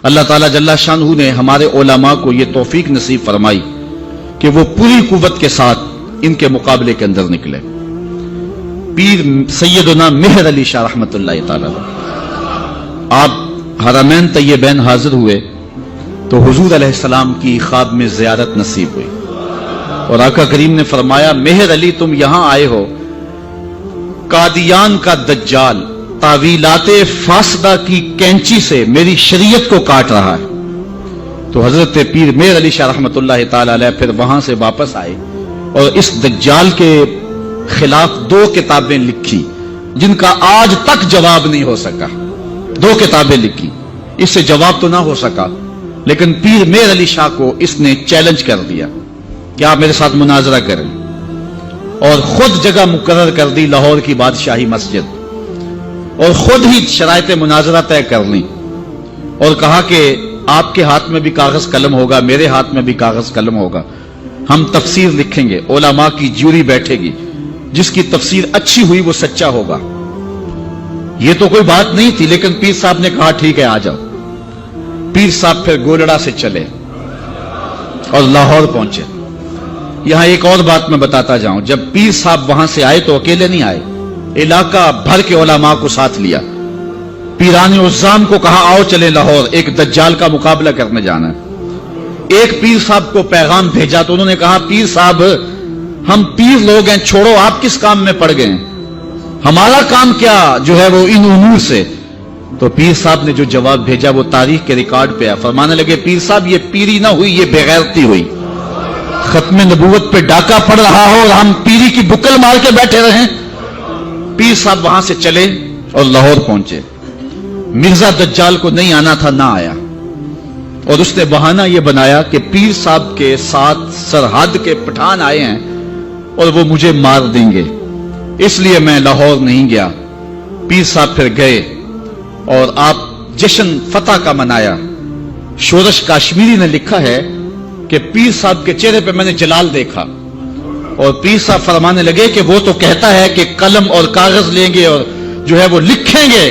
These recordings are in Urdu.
اللہ تعالیٰ جل شانہ نے ہمارے علماء کو یہ توفیق نصیب فرمائی کہ وہ پوری قوت کے ساتھ ان کے مقابلے کے اندر نکلے. پیر سیدنا مہر علی شاہ رحمت اللہ تعالیٰ آپ حرمین طیبین حاضر ہوئے تو حضور علیہ السلام کی خواب میں زیارت نصیب ہوئی اور آقا کریم نے فرمایا مہر علی تم یہاں آئے ہو، قادیان کا دجال تعویلات فاسدہ کی کینچی سے میری شریعت کو کاٹ رہا ہے. تو حضرت پیر مہر علی شاہ رحمت اللہ تعالی علیہ پھر وہاں سے واپس آئے اور اس دجال کے خلاف 2 کتابیں لکھی جن کا آج تک جواب نہیں ہو سکا. 2 کتابیں لکھی، اس سے جواب تو نہ ہو سکا، لیکن پیر مہر علی شاہ کو اس نے چیلنج کر دیا کہ آپ میرے ساتھ مناظرہ کریں، اور خود جگہ مقرر کر دی لاہور کی بادشاہی مسجد، اور خود ہی شرائط مناظرہ طے کر لی اور کہا کہ آپ کے ہاتھ میں بھی کاغذ قلم ہوگا، میرے ہاتھ میں بھی کاغذ قلم ہوگا، ہم تفسیر لکھیں گے، علماء کی جیوری بیٹھے گی، جس کی تفسیر اچھی ہوئی وہ سچا ہوگا. یہ تو کوئی بات نہیں تھی، لیکن پیر صاحب نے کہا ٹھیک ہے آ جاؤ. پیر صاحب پھر گولڑا سے چلے اور لاہور پہنچے. یہاں ایک اور بات میں بتاتا جاؤں، جب پیر صاحب وہاں سے آئے تو اکیلے نہیں آئے، علاقہ بھر کے علماء کو ساتھ لیا. پیران عظام کو کہا آؤ چلے لاہور، ایک دجال کا مقابلہ کرنے جانا ہے. ایک پیر صاحب کو پیغام بھیجا تو انہوں نے کہا پیر صاحب ہم پیر لوگ ہیں، چھوڑو آپ کس کام میں پڑ گئے ہیں، ہمارا کام کیا جو ہے وہ ان امور سے. تو پیر صاحب نے جو جواب بھیجا وہ تاریخ کے ریکارڈ پہ ہے. فرمانے لگے پیر صاحب یہ پیری نہ ہوئی، یہ بغیرتی ہوئی. ختم نبوت پہ ڈاکہ پڑ رہا ہو اور ہم پیری کی بکل مار کے بیٹھے رہیں. پیر صاحب وہاں سے چلے اور لاہور پہنچے. مرزا دجال کو نہیں آنا تھا، نہ آیا، اور اس نے بہانہ یہ بنایا کہ پیر صاحب کے ساتھ سرحد کے پٹھان آئے ہیں اور وہ مجھے مار دیں گے، اس لیے میں لاہور نہیں گیا. پیر صاحب پھر گئے اور آپ جشن فتح کا منایا. شورش کاشمیری نے لکھا ہے کہ پیر صاحب کے چہرے پہ میں نے جلال دیکھا، اور پیر صاحب فرمانے لگے کہ وہ تو کہتا ہے کہ قلم اور کاغذ لیں گے اور جو ہے وہ لکھیں گے.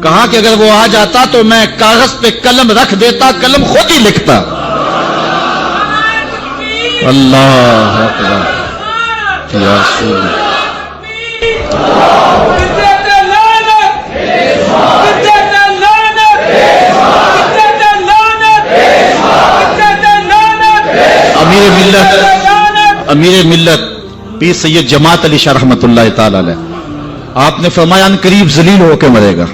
کہا کہ اگر وہ آ جاتا تو میں کاغذ پہ قلم رکھ دیتا، قلم خود ہی لکھتا. اللہ اکبر یا رسول اللہ. امیر ملت پیر سید جماعت علی شاہ رحمت اللہ تعالی علیہ، آپ نے فرمایا ان قریب ذلیل ہو کے مرے گا.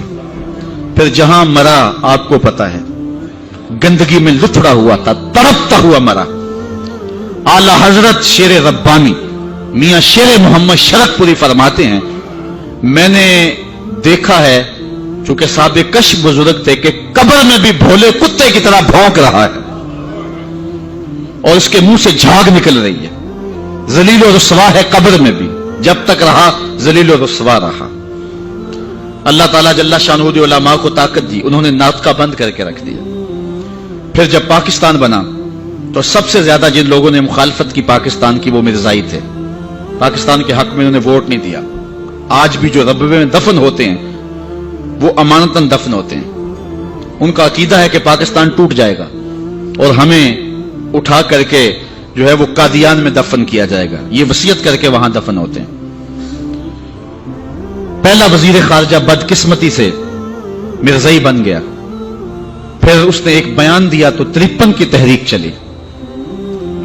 پھر جہاں مرا آپ کو پتا ہے، گندگی میں لتھڑا ہوا تھا، تڑپتا ہوا مرا. اعلی حضرت شیر ربانی میاں شیر محمد شرک پوری فرماتے ہیں میں نے دیکھا ہے، چونکہ صاحب کش بزرگ تھے، کہ قبر میں بھی بھولے کتے کی طرح بھونک رہا ہے اور اس کے منہ سے جھاگ نکل رہی ہے. ذلیل و رسوا ہے قبر میں بھی، جب تک رہا ذلیل و رسوا رہا. اللہ تعالیٰ جل شانہ دی علماء کو طاقت دی، انہوں نے ناطقہ بند کر کے رکھ دیا. پھر جب پاکستان بنا تو سب سے زیادہ جن لوگوں نے مخالفت کی پاکستان کی وہ مرزائی تھے. پاکستان کے حق میں انہوں نے ووٹ نہیں دیا. آج بھی جو ربوے میں دفن ہوتے ہیں وہ امانتاً دفن ہوتے ہیں. ان کا عقیدہ ہے کہ پاکستان ٹوٹ جائے گا اور ہمیں اٹھا کر کے جو ہے وہ قادیان میں دفن کیا جائے گا. یہ وصیت کر کے وہاں دفن ہوتے ہیں. پہلا وزیر خارجہ بدقسمتی سے مرزائی بن گیا. پھر اس نے ایک بیان دیا تو 53 کی تحریک چلی.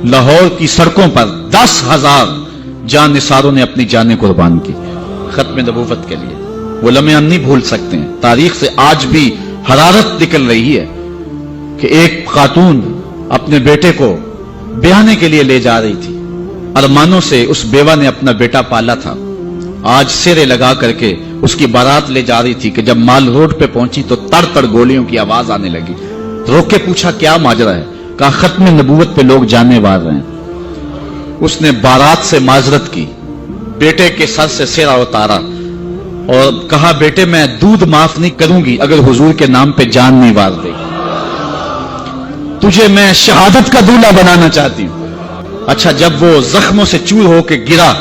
لاہور کی سڑکوں پر 10,000 جان نثاروں نے اپنی جانیں قربان کی ختم نبوت کے لیے. وہ لمحے ہم نہیں بھول سکتے ہیں. تاریخ سے آج بھی حرارت نکل رہی ہے کہ ایک خاتون اپنے بیٹے کو بیانے کے لیے لے جا رہی تھی. ارمانوں سے اس بیوہ نے اپنا بیٹا پالا تھا. آج سیرے لگا کر کے اس کی بارات لے جا رہی تھی کہ جب مال روڈ پہ پہنچی تو تڑ تڑ گولیوں کی آواز آنے لگی. روک کے پوچھا کیا ماجرا ہے؟ کہا ختم نبوت پہ لوگ جانے وار رہے ہیں. اس نے بارات سے معذرت کی، بیٹے کے سر سے سیرا اتارا اور کہا بیٹے میں دودھ معاف نہیں کروں گی اگر حضور کے نام پہ جان نہیں وار دے. تجھے میں شہادت کا دولہا بنانا چاہتی ہوں. اچھا جب وہ زخموں سے چور ہو کے گرا،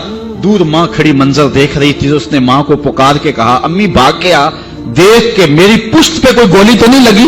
دور ماں کھڑی منظر دیکھ رہی تھی. اس نے ماں کو پکار کے کہا امی بھاگ کے آ، دیکھ کہ میری پشت پہ کوئی گولی تو نہیں لگی،